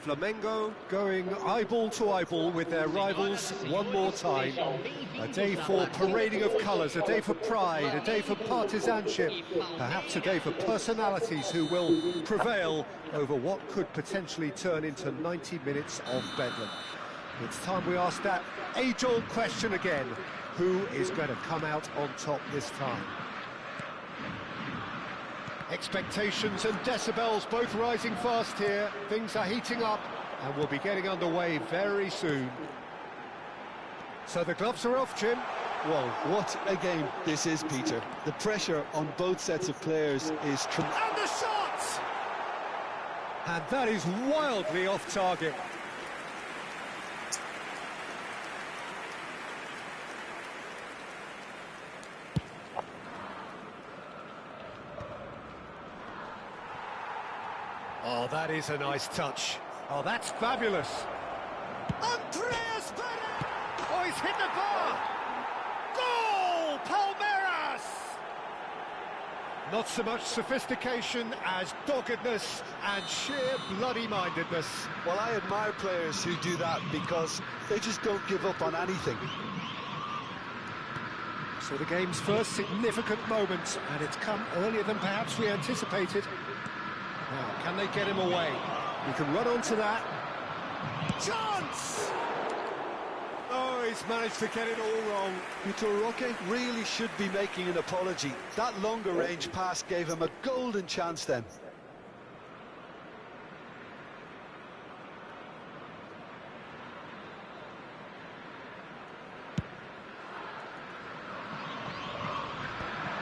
Flamengo going eyeball to eyeball with their rivals one more time. A day for parading of colours, a day for pride, a day for partisanship, perhaps a day for personalities who will prevail over what could potentially turn into 90 minutes of bedlam. It's time we ask that age-old question again: who is going to come out on top this time? Expectations and decibels both rising fast here. Things are heating up and we'll be getting underway very soon. So the gloves are off, Jim. Well, what a game this is, Peter. The pressure on both sets of players is tremendous. And the shot! And that is wildly off target. Oh, that is a nice touch. Oh, that's fabulous. Andreas Pereira! Oh, he's hit the bar! Goal! Palmeiras! Not so much sophistication as doggedness and sheer bloody-mindedness. Well, I admire players who do that because they just don't give up on anything. So the game's first significant moment, and it's come earlier than perhaps we anticipated. Now, can they get him away? We can run on to that. Chance! Oh, he's managed to get it all wrong. Vitor Roque really should be making an apology. That longer range pass gave him a golden chance then.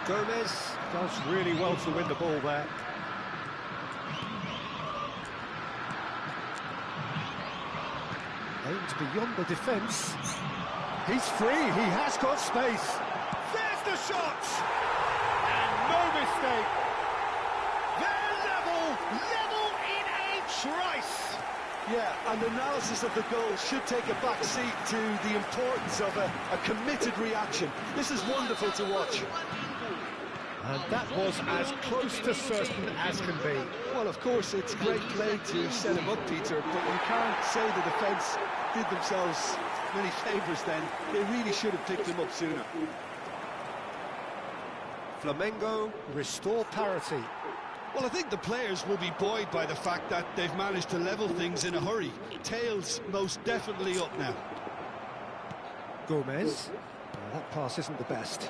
Gomez does really well to win the ball there. Aimed beyond the defence. He's free, he has got space. There's the shot! And no mistake. They're level in a trice. Yeah, and analysis of the goal should take a back seat to the importance of a committed reaction. This is wonderful to watch. And that was as close to certain as can be. Well, of course, it's great play to set him up, Peter, but you can't say the defence did themselves many favours then. They really should have picked him up sooner. Flamengo restore parity. Well, I think the players will be buoyed by the fact that they've managed to level things in a hurry. Tails most definitely up now. Gomez. That pass isn't the best.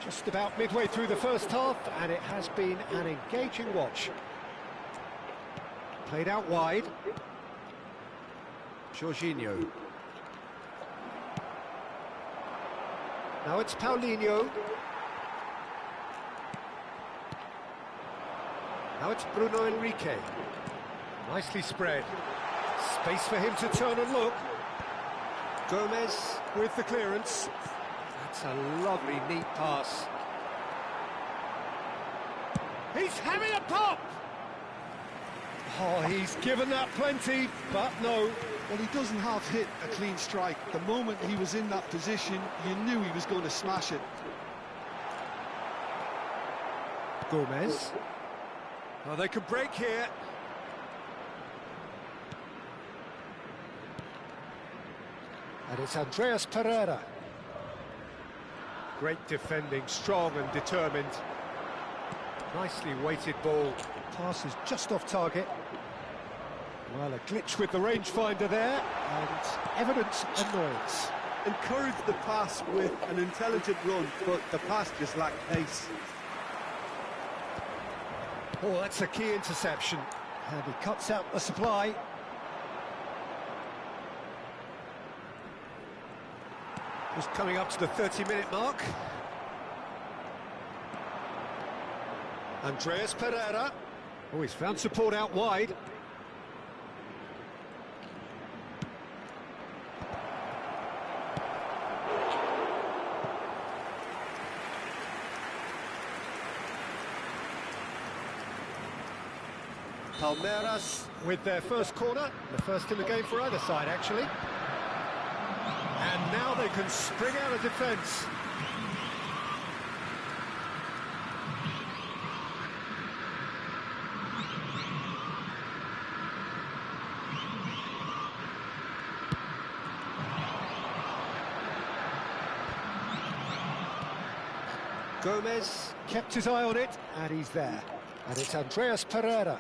Just about midway through the first half, and it has been an engaging watch. Played out wide. Jorginho. Now it's Paulinho. Now it's Bruno Henrique. Nicely spread. Space for him to turn and look. Gomez with the clearance. That's a lovely, neat pass. He's having a pop! Oh, he's given that plenty, but no. Well, he doesn't have hit a clean strike. The moment he was in that position, you knew he was going to smash it. Gomez. Oh, they could break here. And it's Andreas Pereira. Great defending, strong and determined. Nicely weighted ball. Pass is just off target. Well, a glitch with the rangefinder there, and evident annoyance. Encouraged the pass with an intelligent run, but the pass just lacked pace. Oh, that's a key interception. And he cuts out the supply. Just coming up to the 30-minute mark. Andreas Pereira. Oh, he's found support out wide. Palmeiras with their first corner, the first in the game for either side, actually. And now they can spring out of defence. Gomez kept his eye on it, and he's there. And it's Andreas Pereira.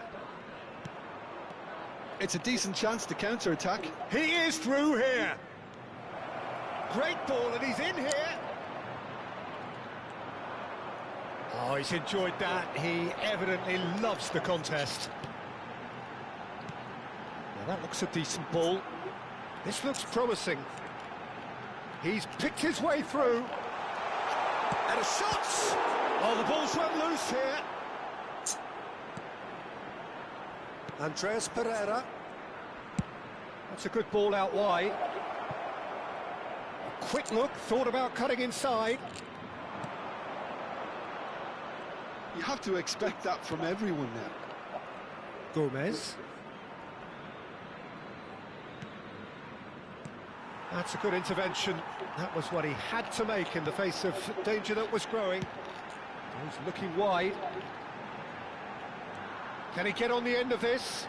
It's a decent chance to counter-attack. He is through here. Great ball, and he's in here. Oh, he's enjoyed that. He evidently loves the contest. Now that looks a decent ball. This looks promising. He's picked his way through. And a shot! Oh, the ball's run loose here. Andreas Pereira. That's a good ball out wide. A quick look, thought about cutting inside. You have to expect that from everyone now. Gomez. That's a good intervention. That was what he had to make in the face of danger that was growing. He's looking wide. Can he get on the end of this?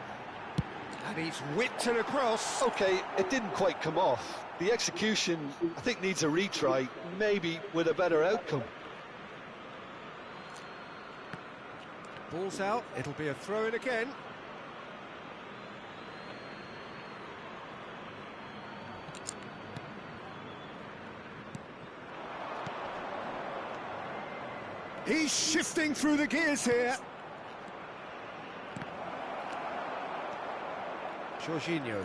And he's whipped it across. Okay, it didn't quite come off. The execution, I think, needs a retry, maybe with a better outcome. Ball's out, it'll be a throw-in again. He's shifting through the gears here. Jorginho.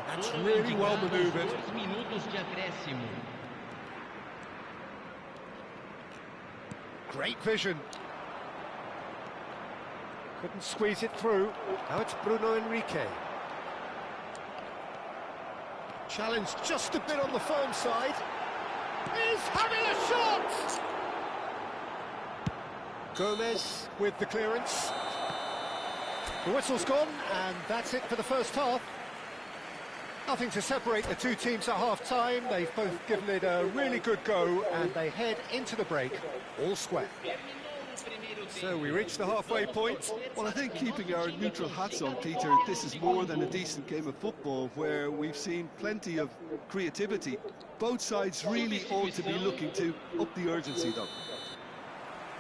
That's really well manoeuvred. Great vision. Couldn't squeeze it through. Now it's Bruno Henrique. Challenged just a bit on the firm side. He's having a shot! Gomez with the clearance. The whistle's gone, and that's it for the first half. Nothing to separate the two teams at half-time. They've both given it a really good go, and they head into the break all square. So we reach the halfway point. Well, I think keeping our neutral hats on, Peter, this is more than a decent game of football where we've seen plenty of creativity. Both sides really ought to be looking to up the urgency, though.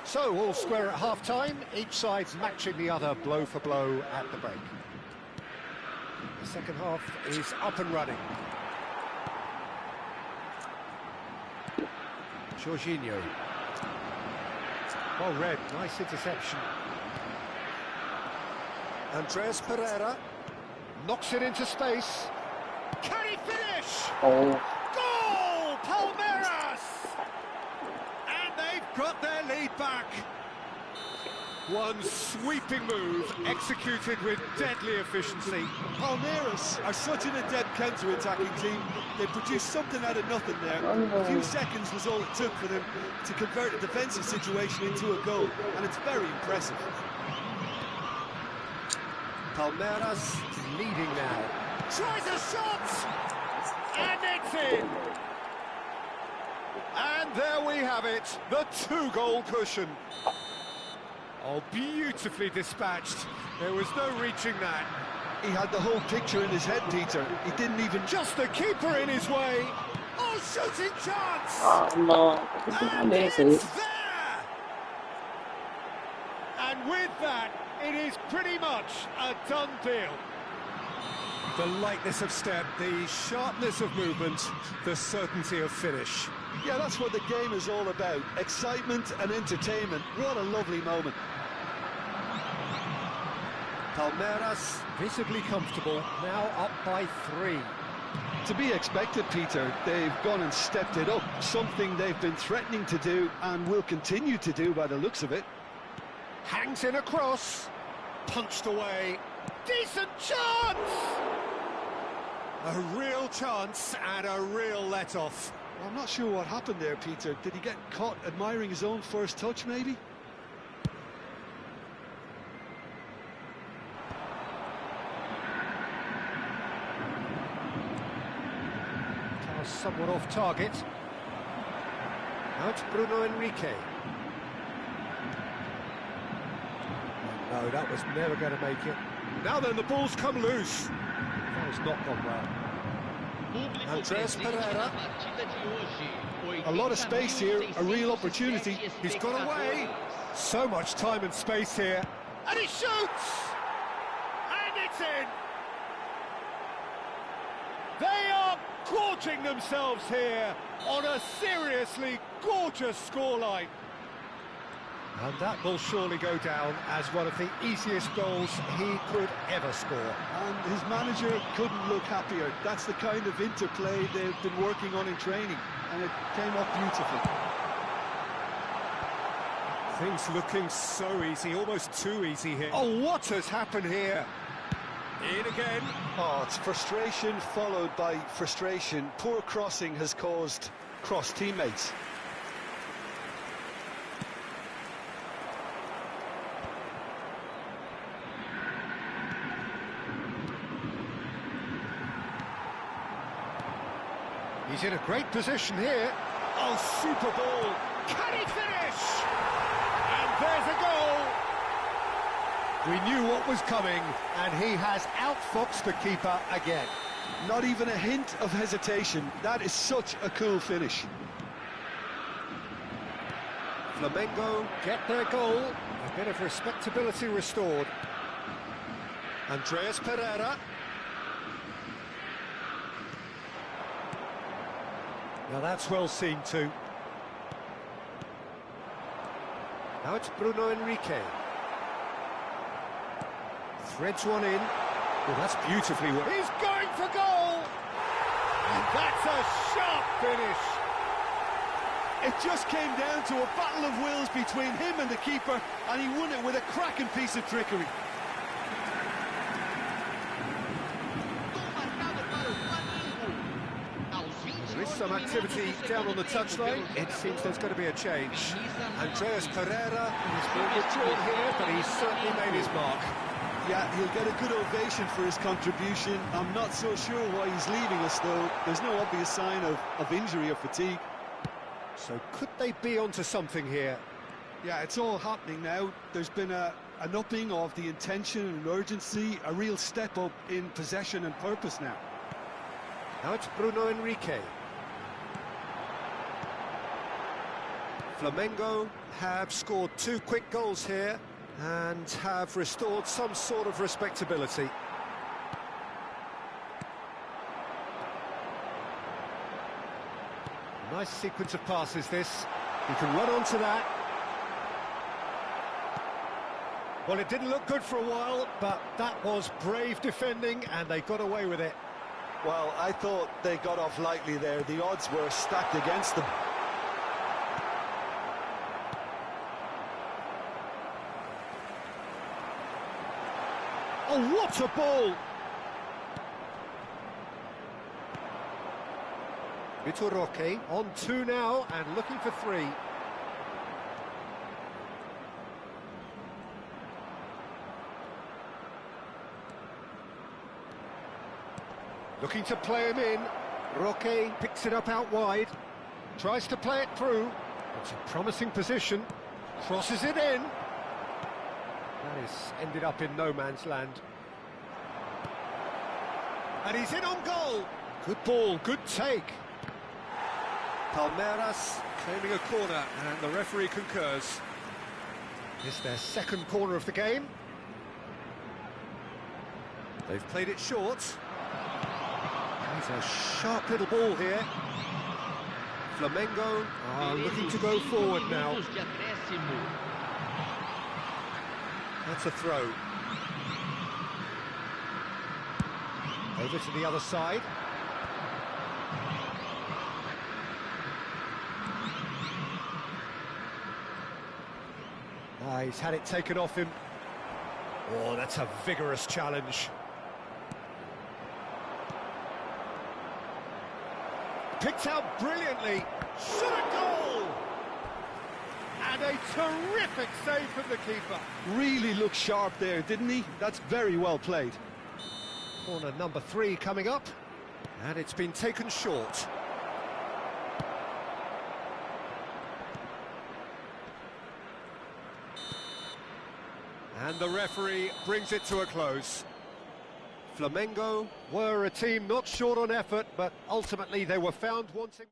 So, all square at half-time, each side's matching the other blow for blow at the break. The second half is up and running. Jorginho. Well read, nice interception. Andreas Pereira knocks it into space. Can he finish? Oh. Goal! Palmeiras! And they've got their lead back. One sweeping move, executed with deadly efficiency. Palmeiras are such an adept counter-attacking team. They produced something out of nothing there. A few seconds was all it took for them to convert a defensive situation into a goal, and it's very impressive. Palmeiras leading now. Tries a shot! And it's in! And there we have it, the two-goal cushion. Oh, beautifully dispatched. There was no reaching that. He had the whole picture in his head, Peter. He didn't even... Just the keeper in his way. Oh, shooting chance! Oh, no. And it's there! And with that, it is pretty much a done deal. The lightness of step, the sharpness of movement, the certainty of finish. Yeah, that's what the game is all about. Excitement and entertainment. What a lovely moment. Palmeiras visibly comfortable, now up by 3. To be expected, Peter. They've gone and stepped it up, something they've been threatening to do and will continue to do by the looks of it. Hangs in a cross, punched away, decent chance! A real chance and a real let-off. I'm not sure what happened there, Peter. Did he get caught admiring his own first touch, maybe? Somewhat off target. Now it's Bruno Henrique. No, that was never going to make it. Now then, the ball's come loose. That has not gone well. Andreas Pereira. A lot of space here, a real opportunity. He's got away. So much time and space here. And he shoots! And it's in! They are gorging themselves here on a seriously gorgeous scoreline. And that will surely go down as one of the easiest goals he could ever score. And his manager couldn't look happier. That's the kind of interplay they've been working on in training, and it came off beautifully. Things looking so easy, almost too easy here. Oh, what has happened here? In again. Oh, it's frustration followed by frustration. Poor crossing has caused cross teammates. He's in a great position here. Oh, super ball. Can he finish? And there's a goal. We knew what was coming, and he has outfoxed the keeper again. Not even a hint of hesitation. That is such a cool finish. Flamengo get their goal. A bit of respectability restored. Andreas Pereira. Now that's well seen too. Now it's Bruno Henrique. Threads one in. Well, that's beautifully worked. He's going for goal! And that's a sharp finish. It just came down to a battle of wills between him and the keeper, and he won it with a cracking piece of trickery. There is some activity down on the touchline. It seems there's going to be a change. Andreas Pereira is being withdrawn here, but he's certainly made his mark. Yeah, he'll get a good ovation for his contribution. I'm not so sure why he's leaving us, though. There's no obvious sign of injury or fatigue. So could they be onto something here? Yeah, it's all happening now. There's been an upping of the intention and urgency, a real step up in possession and purpose now. Now it's Bruno Henrique. Flamengo have scored 2 quick goals here and have restored some sort of respectability. Nice sequence of passes this. He can run onto that. Well, it didn't look good for a while, but that was brave defending and they got away with it. Well, I thought they got off lightly there. The odds were stacked against them. Oh, what a ball! Vitor Roque on 2 now and looking for 3. Looking to play him in. Roque picks it up out wide. Tries to play it through. It's a promising position. Crosses it in. That is ended up in no man's land. And he's in on goal. Good ball, good take. Palmeiras claiming a corner, and the referee concurs. It's their 2nd corner of the game. They've played it short. It's a sharp little ball here. Flamengo are looking to go forward now. That's a throw. Over to the other side. He's had it taken off him. Oh, that's a vigorous challenge. Picked out brilliantly. Shot a goal! And a terrific save from the keeper. Really looked sharp there, didn't he? That's very well played. Corner number 3 coming up. And it's been taken short. And the referee brings it to a close. Flamengo were a team not short on effort, but ultimately they were found wanting.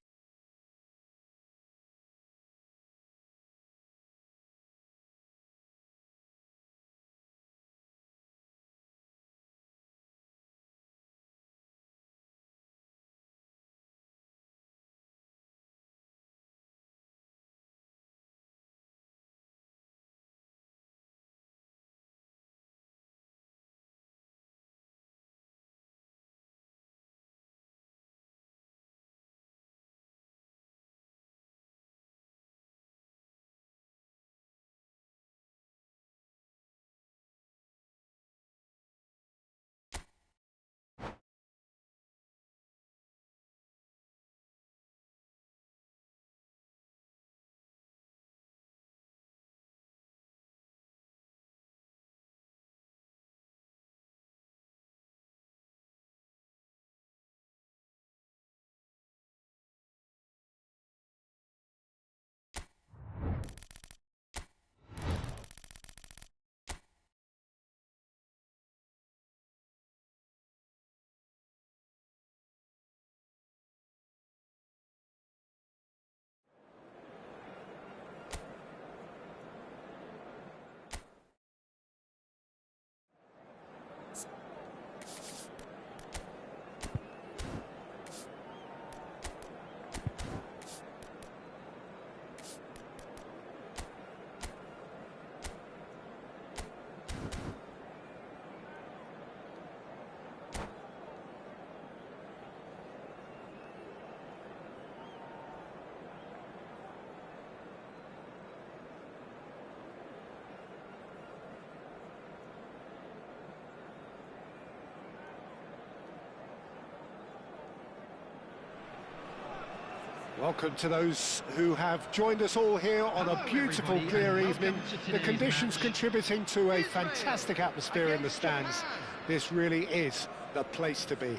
Welcome to those who have joined us all here on a beautiful, clear evening. The conditions contributing to a fantastic atmosphere in the stands. This really is the place to be.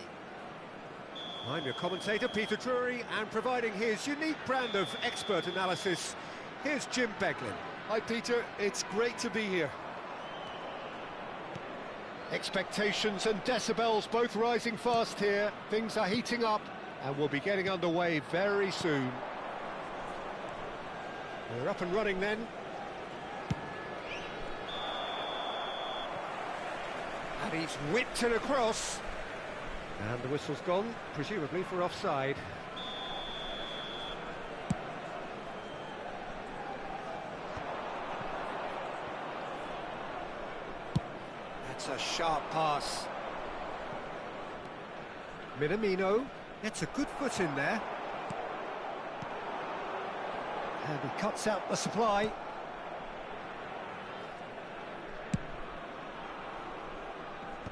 I'm your commentator, Peter Drury, and providing his unique brand of expert analysis, here's Jim Beglin. Hi, Peter. It's great to be here. Expectations and decibels both rising fast here. Things are heating up, and we'll be getting underway very soon. We're up and running then. And he's whipped it across. And the whistle's gone, presumably for offside. That's a sharp pass. Minamino. Gets a good foot in there. And he cuts out the supply.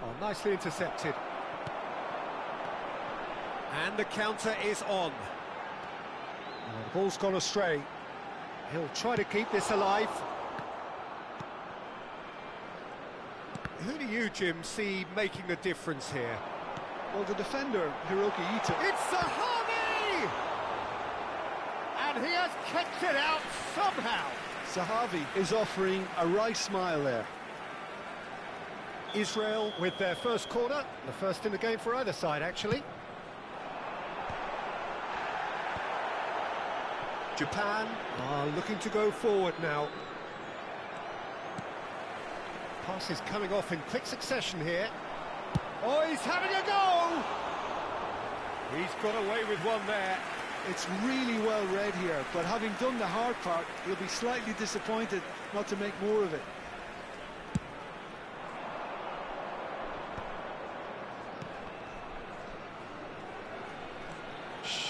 Oh, nicely intercepted. And the counter is on. Oh, the ball's gone astray. He'll try to keep this alive. Who do you, Jim, see making the difference here? Well, the defender, Hiroki Ito. It's Zahavi! And he has kicked it out somehow. Zahavi is offering a wry smile there. Israel with their first corner, the first in the game for either side, actually. Japan are looking to go forward now. Pass is coming off in quick succession here. Oh, he's having a go! He's got away with one there. It's really well read here, but having done the hard part, he'll be slightly disappointed not to make more of it.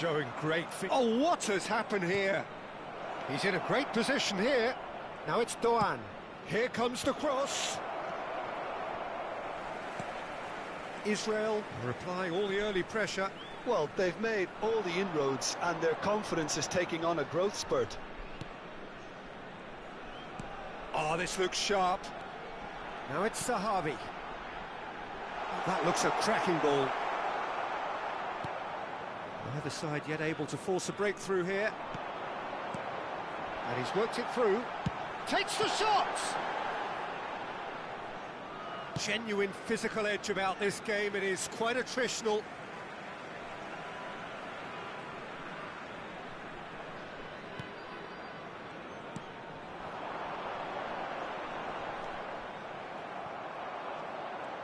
showing great feet. Oh, what has happened here? He's in a great position here. Now it's Doan. Here comes the cross. Israel are applying all the early pressure. Well, they've made all the inroads and their confidence is taking on a growth spurt. Oh, this looks sharp. Now it's Sahavi. That looks a cracking ball. Neither side yet able to force a breakthrough here. And he's worked it through. Takes the shot! Genuine physical edge about this game. It is quite attritional.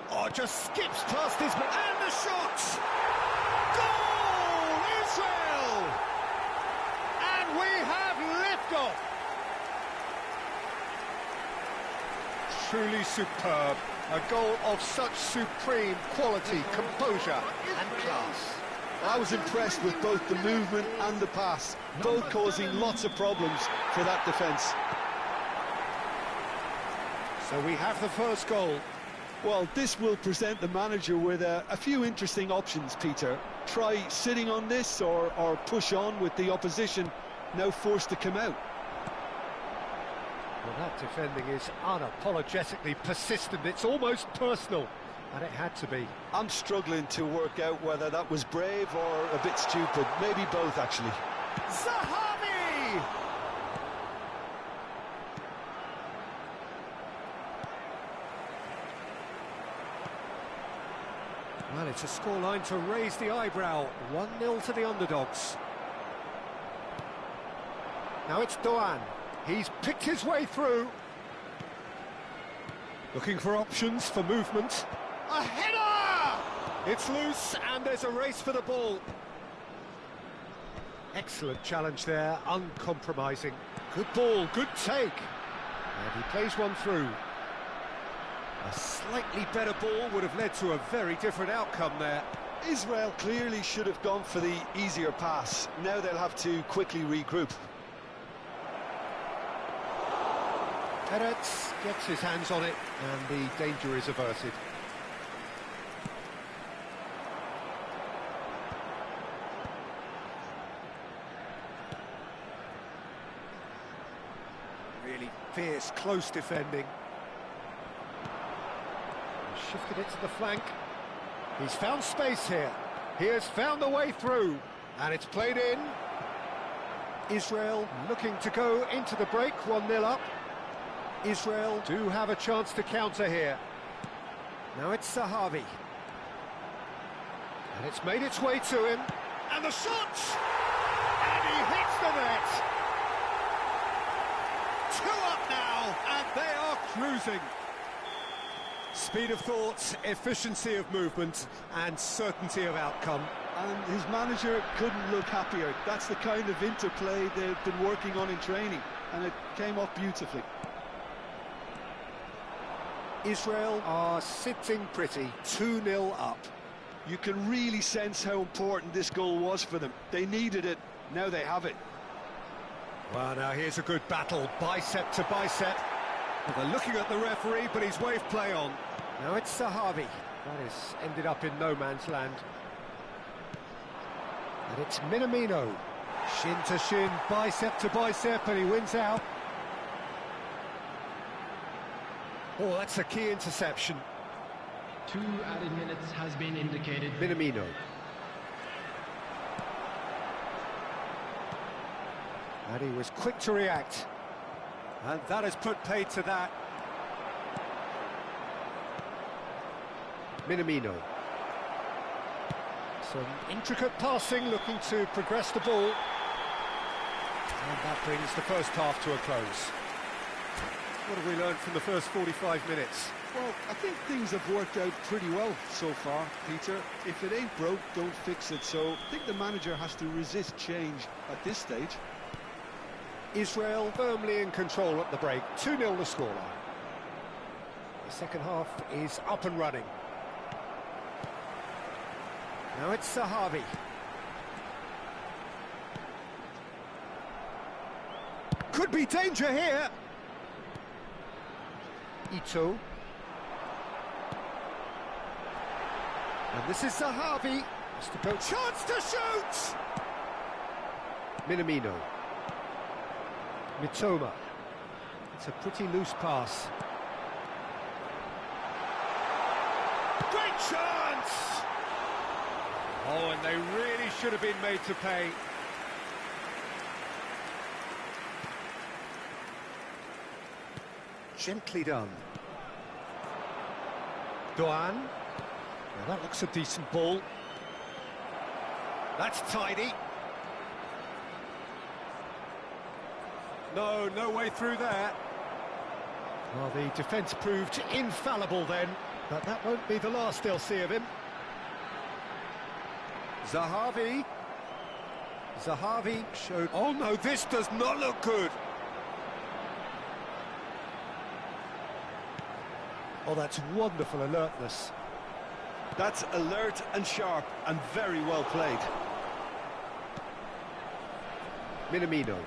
Oh, just skips past his man. And the shot! Goal! Israel! And we have liftoff! Truly superb. A goal of such supreme quality, composure and class. I was impressed with both the movement and the pass, both causing lots of problems for that defence. So we have the first goal. Well, this will present the manager with a few interesting options, Peter. Try sitting on this or push on with the opposition now forced to come out. Well, that defending is unapologetically persistent. It's almost personal, and it had to be. I'm struggling to work out whether that was brave or a bit stupid. Maybe both, actually. Zahavi! Well, it's a scoreline to raise the eyebrow. 1-0 to the underdogs. Now it's Doan. He's picked his way through. Looking for options for movement. A header! It's loose and there's a race for the ball. Excellent challenge there, uncompromising. Good ball, good take. And he plays one through. A slightly better ball would have led to a very different outcome there. Israel clearly should have gone for the easier pass. Now they'll have to quickly regroup. Eretz gets his hands on it, and the danger is averted. Really fierce, close defending. He's shifted it to the flank. He's found space here. He has found the way through, and it's played in. Israel looking to go into the break, 1-0 up. Israel do have a chance to counter here. Now it's Sahavi. And it's made its way to him. And the shot! And he hits the net! 2 up now, and they are cruising. Speed of thought, efficiency of movement, and certainty of outcome. And his manager couldn't look happier. That's the kind of interplay they've been working on in training, and it came off beautifully. Israel are sitting pretty, 2-0 up. You can really sense how important this goal was for them. They needed it, now they have it. Well, now here's a good battle, bicep to bicep. Well, they're looking at the referee, but he's waved play on. Now it's Sahavi. That has ended up in no man's land. And it's Minamino. Shin to shin, bicep to bicep, and he wins out. Oh, that's a key interception. 2 added minutes has been indicated. Minamino. And he was quick to react. And that has put paid to that. Minamino. Some intricate passing, looking to progress the ball. And that brings the first half to a close. What have we learned from the first 45 minutes? Well, I think things have worked out pretty well so far, Peter. If it ain't broke, don't fix it. So I think the manager has to resist change at this stage. Israel firmly in control at the break, 2-0 the scoreline. The second half is up and running. Now it's Sahavi. Could be danger here. Ito. And this is Zahavi. Has to go. Chance to shoot! Minamino. Mitoma. It's a pretty loose pass. Great chance! Oh, and they really should have been made to pay. Gently done. Doan. Well, that looks a decent ball. That's tidy. No way through there. Well, the defence proved infallible then, but that won't be the last they'll see of him. Zahavi. Zahavi showed... Oh no, this does not look good. Oh, that's wonderful alertness. That's alert and sharp and very well played. Minamino.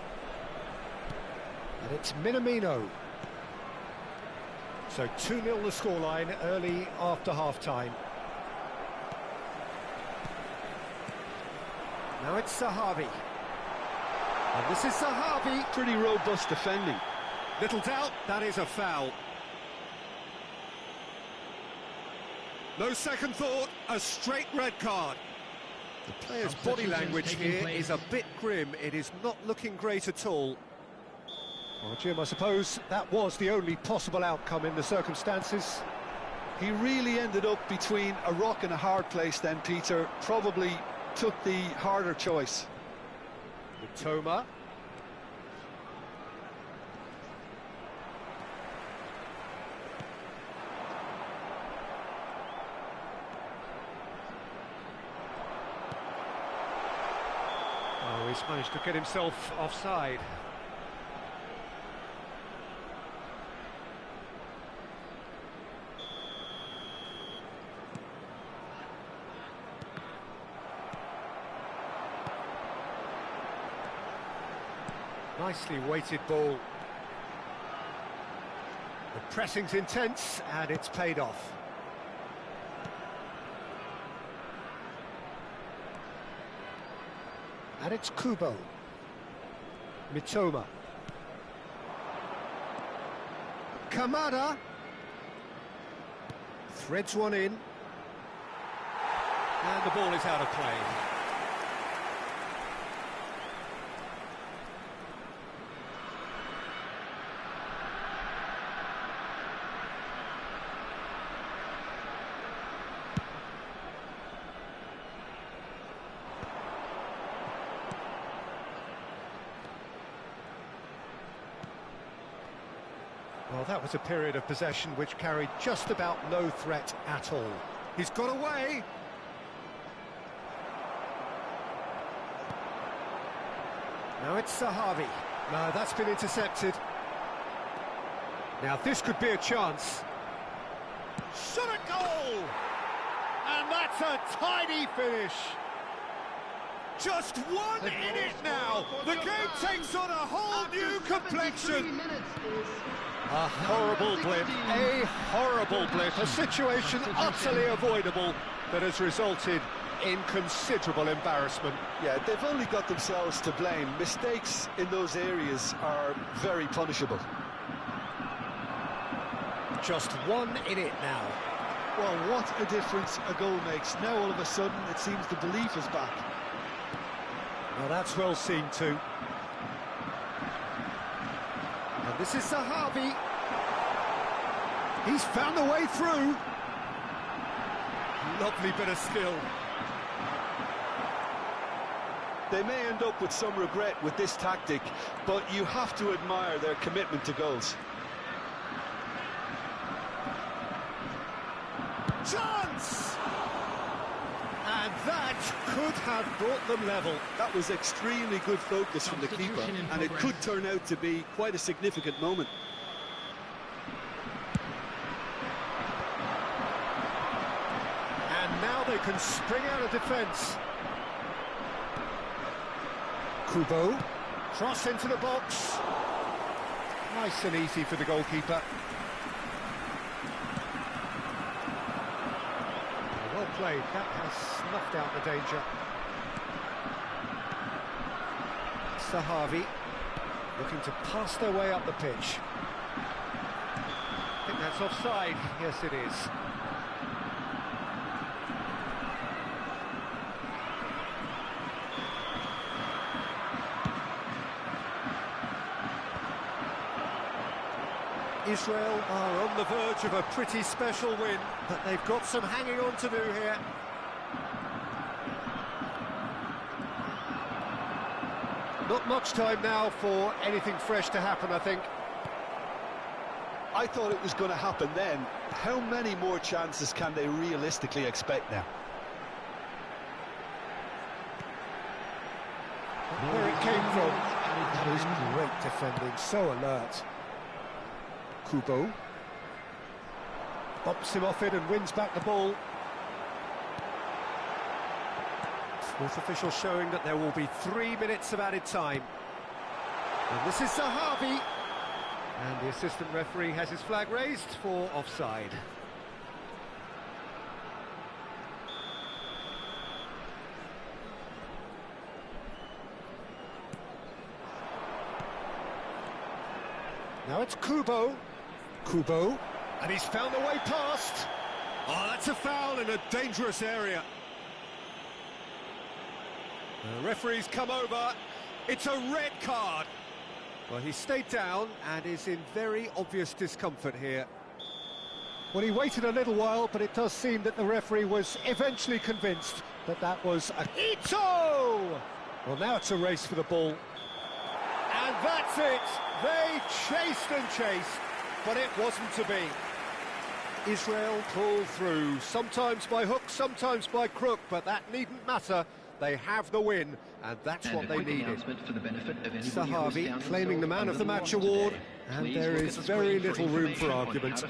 And it's Minamino. So 2-0 the scoreline early after half-time. Now it's Zahavi. And this is Zahavi. Pretty robust defending. Little doubt, that is a foul. No second thought, a straight red card. The player's body language here is a bit grim. It is not looking great at all. Well, Jim, I suppose that was the only possible outcome in the circumstances. He really ended up between a rock and a hard place then, Peter. Probably took the harder choice. Mitoma. Oh, he's managed to get himself offside. Nicely weighted ball. The pressing's intense and it's paid off. And it's Kubo. Mitoma. Kamada. Threads one in. And the ball is out of play. Well, that was a period of possession which carried just about no threat at all. He's got away. Now it's Zahavi. No, that's been intercepted. Now this could be a chance. Shot a goal! And that's a tidy finish. Just one in it now. The game takes on a whole new complexion. A horrible blip, a situation utterly avoidable that has resulted in considerable embarrassment. Yeah, they've only got themselves to blame. Mistakes in those areas are very punishable. Just one in it now. Well, what a difference a goal makes. Now all of a sudden it seems the belief is back. Well, that's well seen too. And this is Zahavi. He's found a way through. Lovely bit of skill. They may end up with some regret with this tactic, but you have to admire their commitment to goals. Chance! And that could have brought them level. That was extremely good focus from the keeper, and it could turn out to be quite a significant moment. And now they can spring out of defence. Kubo, cross into the box. Nice and easy for the goalkeeper. Well played, that has snuffed out the danger. Sahavi looking to pass their way up the pitch. I think that's offside. Yes, it is. Israel are on the verge of a pretty special win, but they've got some hanging on to do here. Not much time now for anything fresh to happen, I think. I thought it was going to happen then. How many more chances can they realistically expect now? Where it came from, that is great defending, so alert. Kubo bops him off it and wins back the ball. Fourth official showing that there will be 3 minutes of added time. And this is Zahavi. And the assistant referee has his flag raised for offside. Now it's Kubo. Kubo. And he's found a way past. Oh, that's a foul in a dangerous area. The referee's come over. It's a red card. Well, he stayed down and is in very obvious discomfort here. Well, he waited a little while, but it does seem that the referee was eventually convinced that that was a... Ito! Well, now it's a race for the ball. And that's it! They chased and chased, but it wasn't to be. Israel pulled through, sometimes by hook, sometimes by crook, but that needn't matter. They have the win, and that's what they needed. Sahavi claiming the Man of the Match award, and there is very little room for argument.